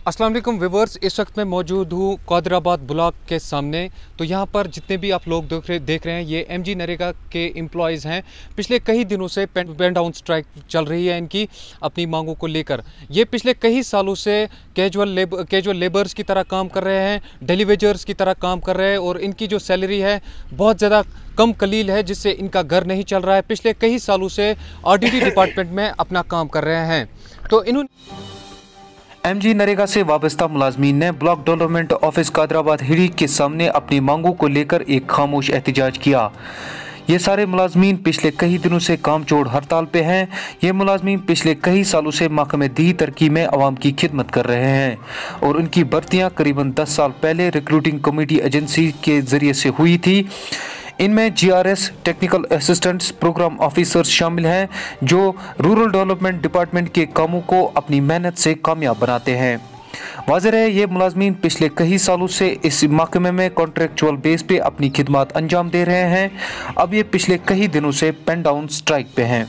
अस्सलाम वालेकुम व्यूअर्स, इस वक्त मैं मौजूद हूँ कादराबाद ब्लॉक के सामने। तो यहाँ पर जितने भी आप लोग देख रहे हैं ये एमजी नरेगा के एम्प्लॉयज़ हैं। पिछले कई दिनों से पेन डाउन स्ट्राइक चल रही है इनकी अपनी मांगों को लेकर। ये पिछले कई सालों से कैजुअल लेबर्स की तरह काम कर रहे हैं, डेली वेजर्स की तरह काम कर रहे हैं और इनकी जो सैलरी है बहुत ज़्यादा कम कलील है, जिससे इनका घर नहीं चल रहा है। पिछले कई सालों से आरडीडी डिपार्टमेंट में अपना काम कर रहे हैं। तो इन्होंने एमजी नरेगा से वाबस्ता मुलाजमीन ने ब्लॉक डेवलपमेंट ऑफिस कादराबाद हिड़ी के सामने अपनी मांगों को लेकर एक खामोश एहतजाज किया। ये सारे मुलाजमीन पिछले कई दिनों से कामचोर हड़ताल पे हैं। ये मुलाजमीन पिछले कई सालों से महकमे दी तरक्की में आवाम की खिदमत कर रहे हैं और उनकी भर्तियां करीबन 10 साल पहले रिक्रूटिंग कमेटी एजेंसी के जरिए से हुई थी। इनमें GRS, technical assistants, program officers शामिल हैं जो रूरल डेवलपमेंट डिपार्टमेंट के कामों को अपनी मेहनत से कामयाब बनाते हैं। वाज़ेह है ये मुलाजमीन पिछले कई सालों से इस महकमे में कॉन्ट्रेक्चुअल बेस पे अपनी खिदमत अंजाम दे रहे हैं। अब ये पिछले कई दिनों से पेन डाउन स्ट्राइक पे हैं।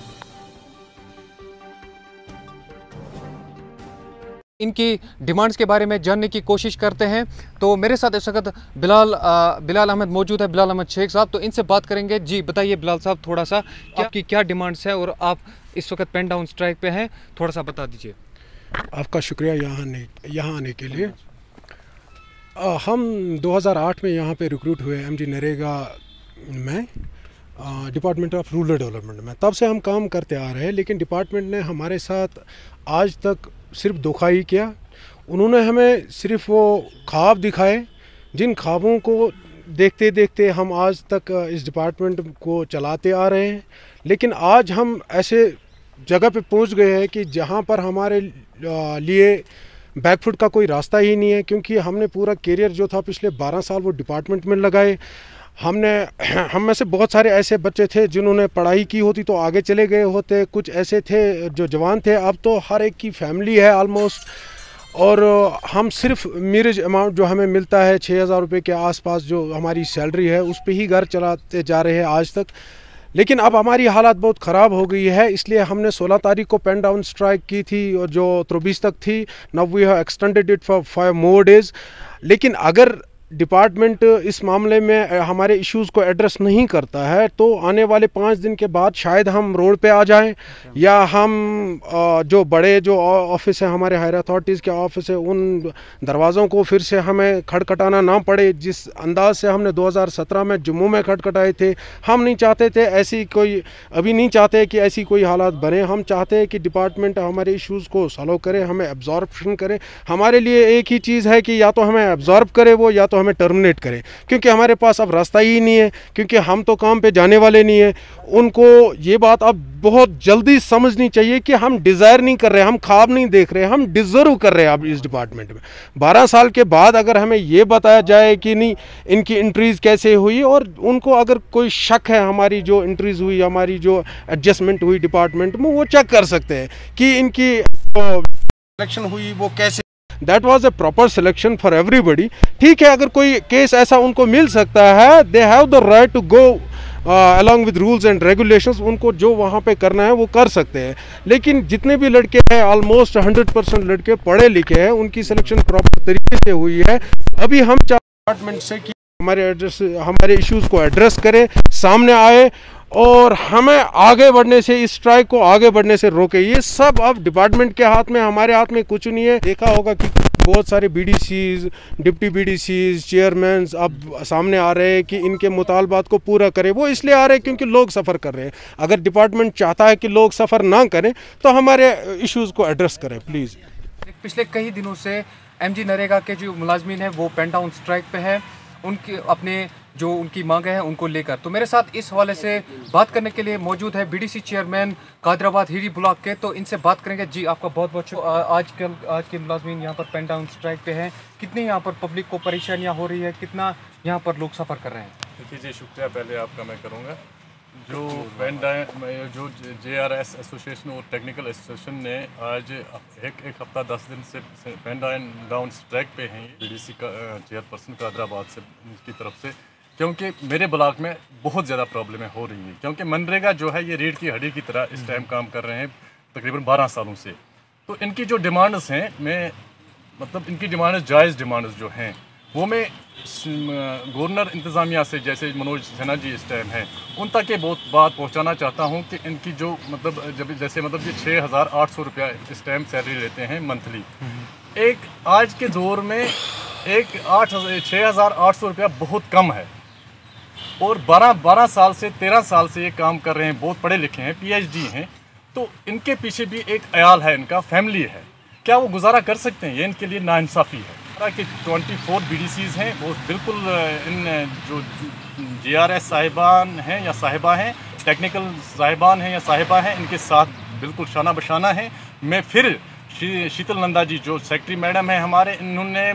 इनकी डिमांड्स के बारे में जानने की कोशिश करते हैं। तो मेरे साथ इस वक्त बिलाल अहमद मौजूद है, बिलाल अहमद शेख साहब। तो इनसे बात करेंगे। जी बताइए बिलाल साहब, थोड़ा सा आपकी क्या डिमांड्स है और आप इस वक्त पेन डाउन स्ट्राइक पे हैं, थोड़ा सा बता दीजिए। आपका शुक्रिया यहाँ आने के लिए। हम 2008 में यहाँ पे रिक्रूट हुए एमजी नरेगा में, डिपार्टमेंट ऑफ रूरल डेवलपमेंट में। तब से हम काम करते आ रहे हैं, लेकिन डिपार्टमेंट ने हमारे साथ आज तक सिर्फ धोखा ही किया। उन्होंने हमें सिर्फ वो ख्वाब दिखाए, जिन ख्वाबों को देखते देखते हम आज तक इस डिपार्टमेंट को चलाते आ रहे हैं। लेकिन आज हम ऐसे जगह पे पहुंच गए हैं कि जहां पर हमारे लिए बैकफुट का कोई रास्ता ही नहीं है, क्योंकि हमने पूरा करियर जो था पिछले 12 साल वो डिपार्टमेंट में लगाए। हम में से बहुत सारे ऐसे बच्चे थे जिन्होंने पढ़ाई की होती तो आगे चले गए होते, कुछ ऐसे थे जो जवान थे। अब तो हर एक की फैमिली है ऑलमोस्ट, और हम सिर्फ मीरेज अमाउंट जो हमें मिलता है 6,000 रुपये के आसपास जो हमारी सैलरी है उस पे ही घर चलाते जा रहे हैं आज तक। लेकिन अब हमारी हालात बहुत ख़राब हो गई है, इसलिए हमने 16 तारीख को पेन डाउन स्ट्राइक की थी और जो 23 तक थी। Now we have extended it for 5 more days. लेकिन अगर डिपार्टमेंट इस मामले में हमारे इश्यूज़ को एड्रेस नहीं करता है तो आने वाले 5 दिन के बाद शायद हम रोड पे आ जाएं, या हम जो बड़े जो ऑफिस है हमारे हायर अथॉरिटीज़ के ऑफिस है उन दरवाज़ों को फिर से हमें खटखटाना ना पड़े, जिस अंदाज से हमने 2017 में जम्मू में खटखटाए थे। हम नहीं चाहते थे ऐसी कोई, अभी नहीं चाहते कि ऐसी कोई हालात बने। हम चाहते हैं कि डिपार्टमेंट हमारे इश्यूज़ को सॉल्व करे, हमें एब्जॉर्प्शन करे। हमारे लिए एक ही चीज़ है कि या तो हमें एब्जॉर्ब करे वो, या तो हमें टर्मिनेट करें, क्योंकि हमारे पास अब रास्ता ही नहीं है, क्योंकि हम तो काम पे जाने वाले नहीं है। उनको ये बात अब बहुत जल्दी समझनी चाहिए कि हम डिज़ायर नहीं कर रहे, हम ख्वाब नहीं देख रहे, हम डिज़र्व कर रहे हैं अब इस डिपार्टमेंट में। 12 साल के बाद अगर हमें ये बताया जाए कि नहीं इनकी इंट्रीज़ कैसे हुई, और उनको अगर कोई शक है हमारी जो इंट्रीज़ हुई, हमारी जो एडजस्टमेंट हुई डिपार्टमेंट में, वो चेक कर सकते हैं कि इनकी सिलेक्शन हुई वो कैसे। That was a proper selection for everybody. ठीक है, अगर कोई केस ऐसा उनको मिल सकता है, they have the right to go along with rules and regulations. उनको जो वहाँ पे करना है वो कर सकते हैं। लेकिन जितने भी लड़के हैं, ऑलमोस्ट 100% लड़के पढ़े लिखे हैं, उनकी सिलेक्शन प्रॉपर तरीके से हुई है। अभी हम डिपार्टमेंट से कि हमारे इश्यूज़ को एड्रेस करें, सामने आए और हमें आगे बढ़ने से, इस स्ट्राइक को आगे बढ़ने से रोके। ये सब अब डिपार्टमेंट के हाथ में, हमारे हाथ में कुछ नहीं है। देखा होगा कि बहुत सारे बीडीसीज, डिप्टी बीडीसीज, चेयरमैन अब सामने आ रहे हैं कि इनके मुतालबात को पूरा करें। वो इसलिए आ रहे हैं क्योंकि लोग सफ़र कर रहे हैं। अगर डिपार्टमेंट चाहता है कि लोग सफ़र ना करें तो हमारे इश्यूज़ को एड्रेस करें प्लीज़। पिछले कई दिनों से एमजी नरेगा के जो मुलाजमीन हैं वो पेन डाउन स्ट्राइक पे है, उनके अपने जो उनकी मांगे हैं उनको लेकर। तो मेरे साथ इस हवाले से बात करने के लिए मौजूद है बीडीसी चेयरमैन कादराबाद हिरी ब्लॉक के। तो इनसे बात करेंगे। जी आपका बहुत बहुत आज के मुलाजमीन यहाँ पर पेन डाउन स्ट्राइक पे हैं, कितनी यहाँ पर पब्लिक को परेशानियाँ हो रही है, कितना यहाँ पर लोग सफ़र कर रहे हैं? देखिए जी, शुक्रिया पहले आपका मैं करूँगा। जो JRS एसोसिएशन और टेक्निकल एसोसिएशन ने आज एक हफ्ता 10 दिन से पेन डाउन स्ट्राइक पे हैं बीडीसी का चेयरपर्सन कादराबाद से की तरफ से, क्योंकि मेरे ब्लॉक में बहुत ज़्यादा प्रॉब्लमें हो रही हैं। क्योंकि मनरेगा जो है ये रीढ़ की हड्डी की तरह इस टाइम काम कर रहे हैं तकरीबन 12 सालों से। तो इनकी जो डिमांड्स हैं, मैं मतलब इनकी डिमांड जायज़ डिमांड जो हैं वो मैं गवर्नर इंतज़ामिया से, जैसे मनोज सिन्हा जी इस टाइम हैं, उन तक ये बहुत बात पहुंचाना चाहता हूं कि इनकी जो मतलब जब जैसे मतलब ये 6,800 रुपया इस टाइम सैलरी लेते हैं मंथली। एक आज के दौर में एक 6,800 रुपया बहुत कम है, और 12 साल से 13 साल से ये काम कर रहे हैं, बहुत पढ़े लिखे हैं, PhD हैं, तो इनके पीछे भी एक अयाल है, इनका फैमिली है। क्या वो गुजारा कर सकते हैं? ये इनके लिए नाइंसाफ़ी है कि 24 BDCs हैं, वो बिल्कुल इन जो GRS साहिबान हैं या साहिबा हैं, टेक्निकल साहिबान हैं या साहिबा हैं, इनके साथ बिल्कुल शाना बशाना है। मैं फिर शीतल नंदा जी जो सेक्रेटरी मैडम है हमारे, इन्होंने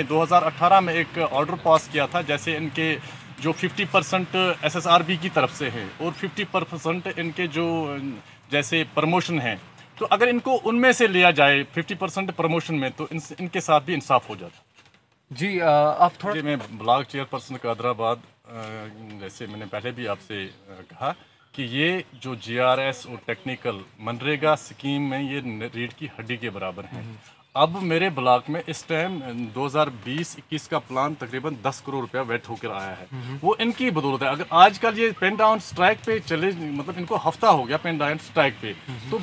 2018 में एक ऑर्डर पास किया था, जैसे इनके जो 50% SSRB की तरफ से है और 50% इनके जो जैसे प्रमोशन हैं, तो अगर इनको उनमें से लिया जाए 50% प्रमोशन में, तो इनके साथ भी इंसाफ हो जाता। जी आप थोड़ा, जी मैं ब्लॉक चेयरपर्सन कादराबाद, जैसे मैंने पहले भी आपसे कहा कि ये जो GRS और टेक्निकल मनरेगा स्कीम में ये रीढ़ की हड्डी के बराबर हैं। अब मेरे ब्लॉक में इस टाइम 2020-21 का प्लान तकरीबन 10 करोड़ रुपया वेट होकर आया है, वो इनकी बदौलत है। अगर आजकल ये पेन डाउन स्ट्राइक पे चले, मतलब इनको हफ्ता हो गया पेन डाउन स्ट्राइक पे, तो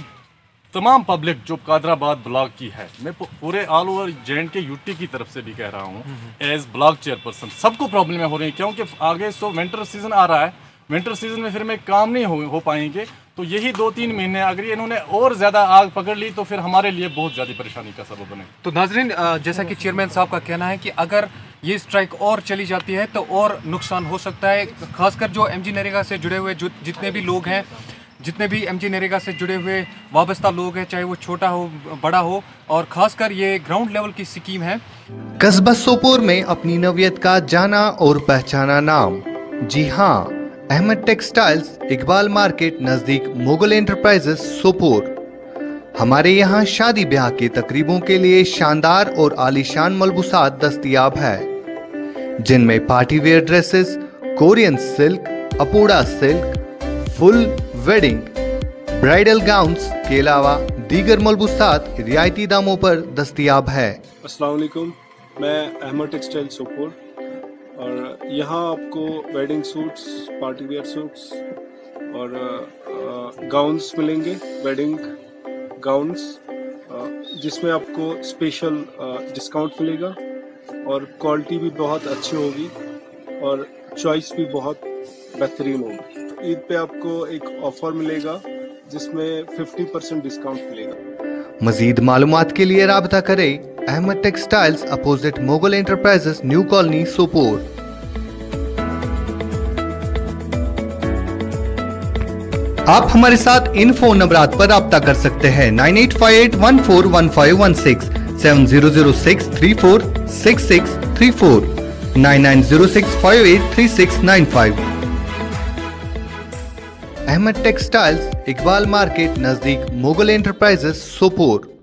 तमाम पब्लिक जो कादराबाद ब्लॉक की है, मैं पूरे ऑल ओवर J&K UT की तरफ से भी कह रहा हूँ, एज ब्लॉक चेयरपर्सन सबको प्रॉब्लम हो रही है, क्योंकि आगे विंटर सीजन आ रहा है। विंटर सीजन में फिर में काम नहीं हो पाएंगे, तो यही 2-3 महीने अगर इन्होंने और ज़्यादा आग पकड़ ली तो फिर हमारे लिए बहुत ज़्यादा परेशानी का सबब बने। तो नाजरीन, जैसा कि चेयरमैन साहब का कहना है कि अगर ये स्ट्राइक और चली जाती है तो और नुकसान हो सकता है, खासकर जो MG नरेगा से जुड़े हुए जितने भी लोग हैं, जितने भी MG नरेगा से जुड़े हुए वाबस्ता लोग हैं, चाहे वो छोटा हो बड़ा हो, और खासकर ये ग्राउंड लेवल की स्कीम है। कस्बा सोपोर में अपनी नवियत का जाना और पहचाना नाम, जी हाँ, अहमद टेक्सटाइल्स, इकबाल मार्केट नजदीक मुगल एंटरप्राइजेस सोपोर। हमारे यहाँ शादी ब्याह के तकरीबों के लिए शानदार और आलीशान मलबूसात दस्तयाब है, जिनमें party wear dresses, Korean silk, अपोड़ा silk, full wedding, bridal gowns के अलावा दीगर मलबूसात रियायती दामों पर दस्तयाब है। अस्सलाम वालेकुम, मैं अहमद टेक्सटाइल सोपोर, और यहाँ आपको wedding suits, party wear suits और गाउन्स मिलेंगे, वेडिंग गाउन्स, जिसमें आपको स्पेशल डिस्काउंट मिलेगा और क्वालिटी भी बहुत अच्छी होगी और चॉइस भी बहुत बेहतरीन होगी। ईद पे आपको एक ऑफर मिलेगा जिसमें 50% डिस्काउंट मिलेगा। मजीद मालूमात के लिए राबता करें Ahmad textiles, opposite Mughal enterprises, new colony, Sopore. आप हमारे साथ इन फोन नंबरात पर राब्ता कर सकते हैं 9858141516, 7006346634, 9906583695। अहमद टेक्सटाइल्स, इकबाल मार्केट नजदीक मुगल एंटरप्राइजेस, सोपोर।